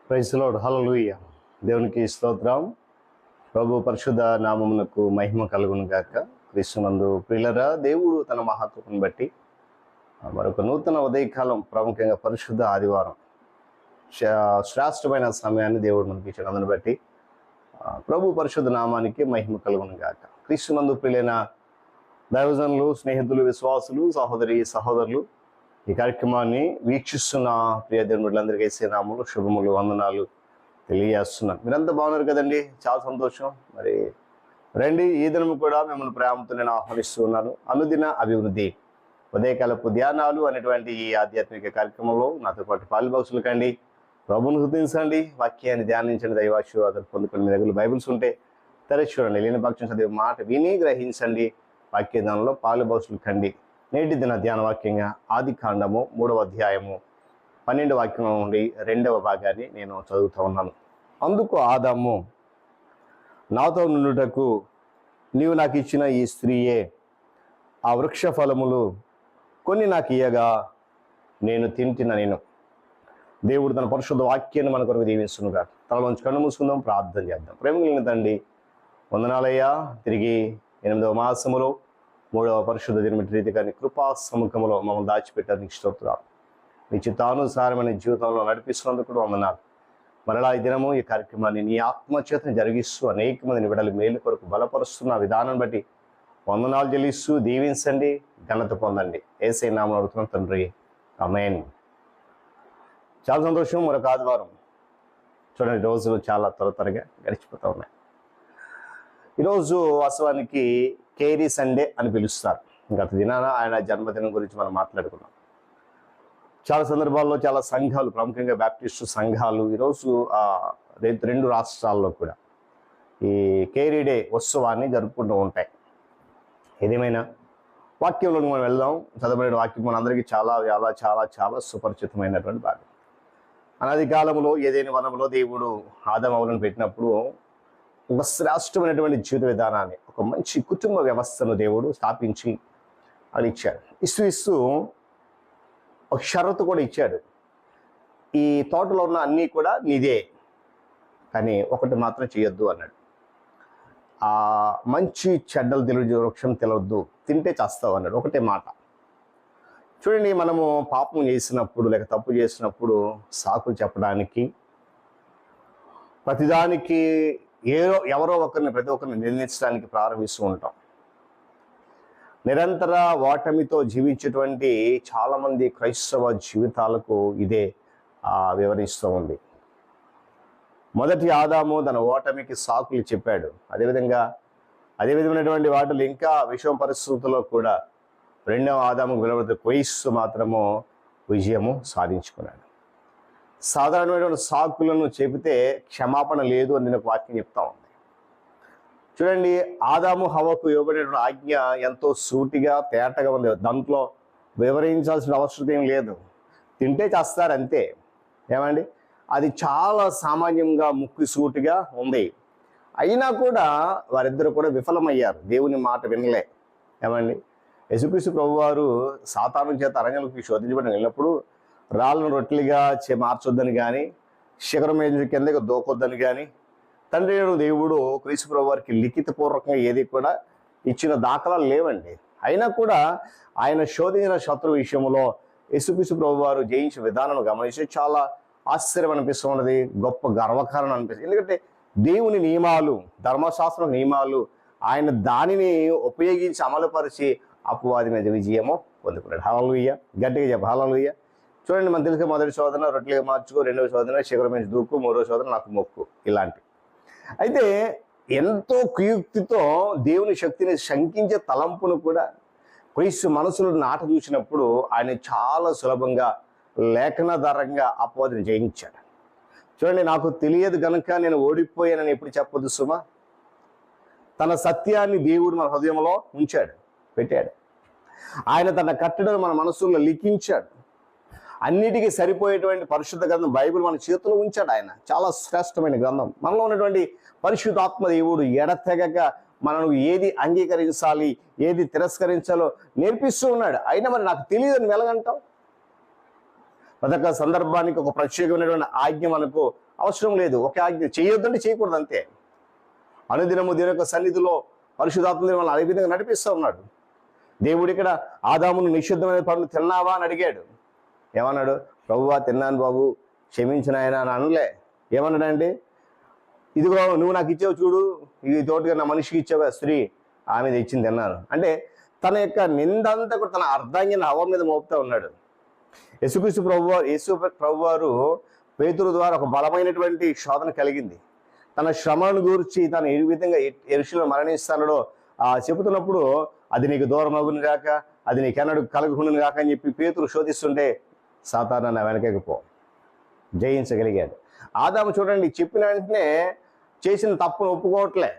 Praise the lord. హల్లెలూయా. దేవునికి స్తోత్రం. ప్రభు పరిశుద్ధ నామమునకు మహిమ కలుగును గాక. క్రీస్తునందు ప్రియులరా, దేవుడు తన మహత్వమును బట్టి మరొక నూతన ఉదయకాలం, ప్రాముఖ్యంగా పరిశుద్ధ ఆదివారం శ్రేష్టమైన సమయాన్ని దేవుడు మనకి ఇచ్చాడు. అందుని బట్టి ప్రభు పరిశుద్ధ నామానికి మహిమ కలుగును గాక. క్రీస్తునందు ప్రియులైన దైవజనులు, స్నేహితులు, విశ్వాసులు, సహోదరులు ఈ కార్యక్రమాన్ని వీక్షిస్తున్న ప్రియ దేవుళ్ళందరికీ యేసు నామములో శుభములు, వందనాలు తెలియజేస్తున్నాను. మీరంతా బాగున్నారు కదండి? చాలా సంతోషం. మరి రండి, ఈ దినము కూడా మిమ్మల్ని ప్రేమతో నేను ఆహ్వానిస్తూ ఉన్నాను. అనుదిన అభివృద్ధి ఉదయకాలపు ధ్యానాలు అనేటువంటి ఈ ఆధ్యాత్మిక కార్యక్రమంలో నాతో పాటు పాలుభాగసులు కండి. ప్రభువును హృదయించండి, వాక్యాన్ని ధ్యానించండి, దైవాశీర్వాదాలు పొందుకొని మీ దగ్గర బైబిల్స్ ఉంటే తెరచి చూడండి. లేని పక్షం చదివే మాట విని గ్రహించండి, వాక్య ధ్యానంలో పాలుభాగసులు కండి. నేటి దిన ధ్యాన వాక్యంగా ఆది కాండము 3వ అధ్యాయము 12వ వాక్యం నుండి 2వ భాగాన్ని నేను చదువుతూ ఉన్నాను. అందుకు ఆదాము, నాతో నుండుటకు నీవు నాకు ఇచ్చిన ఈ స్త్రీయే ఆ వృక్ష ఫలములు కొన్ని నాకు ఇయ్యగా నేను తింటిన నేను. దేవుడు తన పరిశుద్ధ వాక్యాన్ని మన కొరకు దీవిస్తునుగా. తలలోంచి కన్ను మూసుకుందాం, ప్రార్థన చేద్దాం. ప్రేమ కలిగిన తండ్రి, వందనాలయ్యా. తిరిగి 8వ మాసములో 3వ పరిశుద్ధ దినమిటి రీతిగా నీ కృపా సముఖంలో మమ్మల్ని దాచిపెట్టారు. స్తోత్రాలు. నీ చిత్తానుసారమైన జీవితంలో నడిపిస్తున్నందుకు కూడా వందనాలు. మరలా ఈ దినము ఈ కార్యక్రమాన్ని నీ ఆత్మచేతను జరిగిస్తూ అనేక మందిని విడలి మేలు కొరకు బలపరుస్తున్న విధానం బట్టి వందనాలు చెల్లిస్తూ దీవించండి, ఘనత పొందండి. యేసయ్య నామములో అడుగుతున్నాం తండ్రి, ఆమేన్. చాలా సంతోషం. మరొక ఆదివారం చూడండి, రోజులు చాలా త్వరగా గడిచిపోతూ ఉన్నాయి. ఈరోజు వాస్తవానికి కేరీ సండే అని పిలుస్తారు. గత దినాన ఆయన జన్మదినం గురించి మనం మాట్లాడుకున్నాం. చాలా సందర్భాల్లో చాలా సంఘాలు, ప్రాముఖ్యంగా బ్యాప్టిస్టు సంఘాలు ఈరోజు 2 రాష్ట్రాల్లో కూడా ఈ కేరీ డే ఉత్సవాన్ని జరుపుకుంటూ ఉంటాయి. ఏదేమైనా వాక్యంలోకి మనం వెళ్దాం. చదవబడిన వాక్యం మనందరికీ చాలా చాలా చాలా చాలా సుపరిచితమైనటువంటి భాగం. అనాది కాలంలో ఏదైనా వనంలో దేవుడు ఆదామవులను పెట్టినప్పుడు ఒక శ్రేష్టమైనటువంటి జీవిత విధానాన్ని, ఒక మంచి కుటుంబ వ్యవస్థను దేవుడు స్థాపించి అని ఇచ్చాడు. ఇస్తూ ఒక షరతు కూడా ఇచ్చాడు. ఈ తోటలో ఉన్న అన్నీ కూడా నీదే, కానీ ఒకటి మాత్రం చేయొద్దు అన్నాడు. ఆ మంచి చెడ్డలు తెలియదు, వృక్షం తెలియద్దు, తింటే చేస్తావు అన్నాడు. ఒకటే మాట. చూడండి, మనము పాపం చేసినప్పుడు లేక తప్పు చేసినప్పుడు సాకులు చెప్పడానికి, ప్రతిదానికి ఎవరో ఒకరిని, ప్రతి ఒక్కరిని నిర్ణయించడానికి ప్రారంభిస్తూ ఉంటాం. నిరంతర ఓటమితో జీవించేటువంటి చాలామంది క్రైస్తవ జీవితాలకు ఇదే వివరిస్తూ ఉంది. మొదటి ఆదాము తన ఓటమికి సాకులు చెప్పాడు. అదేవిధమైనటువంటి వాటిలో ఇంకా విషమ పరిస్థితుల్లో కూడా 2వ ఆదాముకు విలువైన క్రీస్తు మాత్రము విజయము సాధించుకున్నాడు. సాధారణమైనటువంటి సాకులను చెబితే క్షమాపణ లేదు అని నేను ఒక వాక్యం చెప్తా ఉంది. చూడండి, ఆదాము హవ్వకు ఇవ్వబడిన ఆజ్ఞ ఎంతో సూటిగా తేటగా ఉంది. దాంట్లో వివరించాల్సిన అవసరం ఏం లేదు. తింటే చేస్తారు అంతే. ఏమండి, అది చాలా సామాన్యంగా ముక్కు సూటిగా ఉంది. అయినా కూడా వారిద్దరు కూడా విఫలమయ్యారు. దేవుని మాట వినలే. ఏమండి, యేసుక్రీస్తు ప్రభువారు సాతాను చేత అరణ్యంలోకి శోధించబడి వెళ్ళినప్పుడు రాళ్ళను రొట్టెలుగా మార్చొద్దని కానీ, శిఖరం మీద కిందకి దూకొద్దని కానీ తండ్రి దేవుడు క్రీస్తు ప్రభు వారికి లిఖితపూర్వకంగా ఏది కూడా ఇచ్చిన దాఖలాలు లేవండి. అయినా కూడా ఆయన శోధించిన శత్రు విషయంలో యేసుక్రీస్తు ప్రభు వారు జయించిన విధానం గమనించి చాలా ఆశ్చర్యం అనిపిస్తున్నది, గొప్ప గర్వకారణం అనిపిస్తుంది. ఎందుకంటే దేవుని నియమాలు, ధర్మశాస్త్ర నియమాలు ఆయన దానిని ఉపయోగించి అమలుపరిచి అపవాది మీద విజయము పొందుకున్నాడు. హల్లెలూయా. గట్టిగా చెప్ప హల్లెలూయా. చూడండి, మన తెలుసు, మొదటి శోధన రొట్టెలుగా మార్చుకో, 2వ శోధన శిఖరం మీద దూకు, 3వ శోధన నాకు మొక్కు, ఇలాంటి. అయితే ఎంతో కుయుక్తితో దేవుని శక్తిని శంకించే తలంపును కూడా క్రీస్తు మనసులో నాట చూసినప్పుడు ఆయన చాలా సులభంగా లేఖనాధారంగా అపవాదిని జయించాడు. చూడండి, నాకు తెలియదు కనుక నేను ఓడిపోయానని ఎప్పుడు చెప్పొద్దు సుమా. తన సత్యాన్ని దేవుడు మన హృదయంలో పెట్టాడు. ఆయన తన కట్టడను మన మనసులో లిఖించాడు. అన్నిటికీ సరిపోయేటువంటి పరిశుద్ధ గ్రంథం బైబిల్ మన చేతిలో ఉంచాడు. ఆయన చాలా శ్రేష్టమైన గ్రంథం. మనలో ఉన్నటువంటి పరిశుద్ధాత్మ దేవుడు ఎడతెగక మనను ఏది అంగీకరించాలి, ఏది తిరస్కరించాలో నేర్పిస్తూ ఉన్నాడు. అయినా మరి నాకు తెలియదని వెలగంటావు. ప్రతి ఒక్క సందర్భానికి ఒక ప్రత్యేకమైనటువంటి ఆజ్ఞ మనకు అవసరం లేదు. ఒక ఆజ్ఞ చేయొద్దంటే చేయకూడదు అంతే. అనుదినము దేవుని యొక్క సన్నిధిలో పరిశుద్ధాత్మ మనల్ని అదే విధంగా నడిపిస్తూ ఉన్నాడు. దేవుడు ఇక్కడ ఆదామును నిషిద్ధమైన పండు తిన్నావా అని అడిగాడు. ఏమన్నాడు? ప్రభువా తిన్నాను బాబు, క్షమించిన ఆయన అని అనలే. ఏమన్నాడంటే, ఇదిగో నువ్వు నాకు ఇచ్చావు చూడు, ఈ తోటగా నా మనిషికి ఇచ్చావు కదా స్త్రీ, ఆమె తెచ్చింది తిన్నాను అంటే తన యొక్క నిందంతా కూడా తన అర్ధాంగిని హవ్వ మీద మోపుతా ఉన్నాడు. యేసు ప్రభువారు పేతురు ద్వారా ఒక బలమైనటువంటి శోధన కలిగింది. తన శ్రమను గురించి తను ఏ విధంగా యెరూషలేములో మరణిస్తాడో చెబుతున్నప్పుడు, అది నీకు దూరం అగును గాక, అది నీకెన్నడు కలగకుండా గాక అని చెప్పి పేతురు శోధిస్తుంటే, సాతాను నా వెనకకి పో, జయించగలిగాడు. ఆదాము చూడండి, చెప్పిన వెంటనే చేసిన తప్పును ఒప్పుకోవట్లే,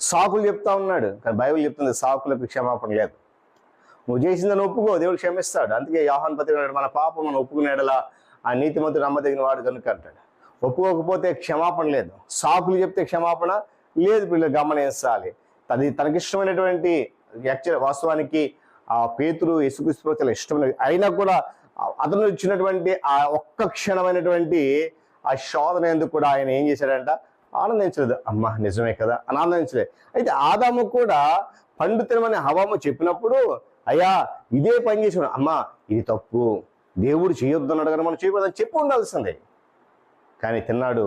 సాకులు చెప్తా ఉన్నాడు. కానీ బైబిల్ చెప్తుంది సాకులకు క్షమాపణ లేదు. నువ్వు చేసిందని ఒప్పుకో, దేవుడు క్షమిస్తాడు. అందుకే యోహాను పత్రిక మన పాపం మనం ఒప్పుకునేలా ఆ నీతిమంతుడు నమ్మదగిన వాడు కనుక అంటాడు. ఒప్పుకోకపోతే క్షమాపణ లేదు, సాకులు చెప్తే క్షమాపణ లేదు. పిల్లలు గమనించాలి. అది తనకిష్టమైనటువంటి వాస్తవానికి ఆ పేతురు యేసుక్రీస్తు చాలా ఇష్టమైన, అయినా కూడా అతను ఇచ్చినటువంటి ఆ ఒక్క క్షణమైనటువంటి ఆ శోధన ఎందుకు కూడా ఆయన ఏం చేశాడంట? ఆనందించలేదు. అమ్మ నిజమే కదా అని ఆనందించలేదు. అయితే ఆదాము కూడా పండు తినమని హవ్వ చెప్పినప్పుడు, అయ్యా ఇదే పని చేసాడు, అమ్మ ఇది తప్పు, దేవుడు చేయొద్దన్నాడు కానీ మనం చేయకూడదని చెప్పి ఉండాల్సిందే. కానీ తిన్నాడు.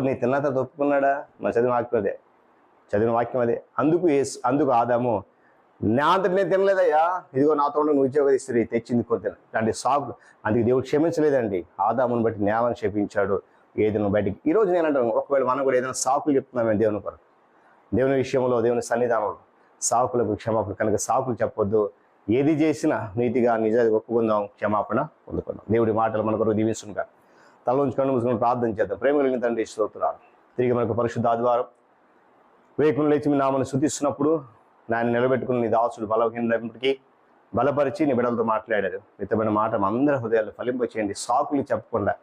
నీ తిన్న తర్వాత ఒప్పుకున్నాడా? మన చదివిన వాక్యం అదే. అందుకు ఆదాము, నా అంతటి నేను తినలేదయ్యా, ఇదిగో నాతో నువ్వు ఇచ్చావు స్త్రీ తెచ్చింది కొద్ది అంటే సాకు. అందుకు దేవుడు క్షమించలేదండి, ఆదామును బట్టి నేలను క్షమించాడు. ఏదైనా బయటికి ఈరోజు నేను అంటాను, ఒకవేళ మనం కూడా ఏదైనా సాకులు చెప్తున్నామని దేవుని కొరకు, దేవుని విషయంలో, దేవుని సన్నిధానంలో సాకులకు క్షమాపణ. కనుక సాకులు చెప్పొద్దు. ఏది చేసినా నీతిగా నిజాన్ని ఒప్పుకుందాం, క్షమాపణ పొందుకుందాం. దేవుడి మాటలు మన కొరకు దీవిస్తుంటా. తలలోంచి కళ్ళు మూసుకొని ప్రార్థన చేద్దాం. ప్రేమ కలిగిన తండ్రి స్తోత్రాలు. తిరిగి మనకు పరిశుద్ధ ఆదివారం వేకుని లేచి మీ నామని స్తుతిస్తున్నప్పుడు నాయన నిలబెట్టుకుని నీ దాసుడు బలహీనప్పటికీ బలపరిచి నీ బిడ్డలతో మాట్లాడారు. మితమైన మాట అందరి హృదయాలు ఫలింపచేయండి. సాకులు చెప్పకుండా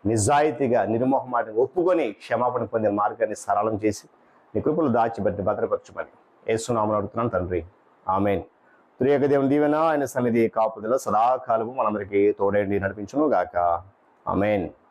నిజాయితీగా నిర్మోహమాటంగా ఒప్పుకొని క్షమాపణ పొందే మార్గాన్ని సరళం చేసి నీ కృపలు దాచిపెట్టి భద్రపరచమని యేసు నామమున అడుగుతున్నాను తండ్రి, ఆమేన్. త్రియక దేవుని దీవెన ఆయన సన్నిధి కాపుదల సదాకాలము మనందరికీ తోడేండి నడిపించును గాక. ఆమేన్.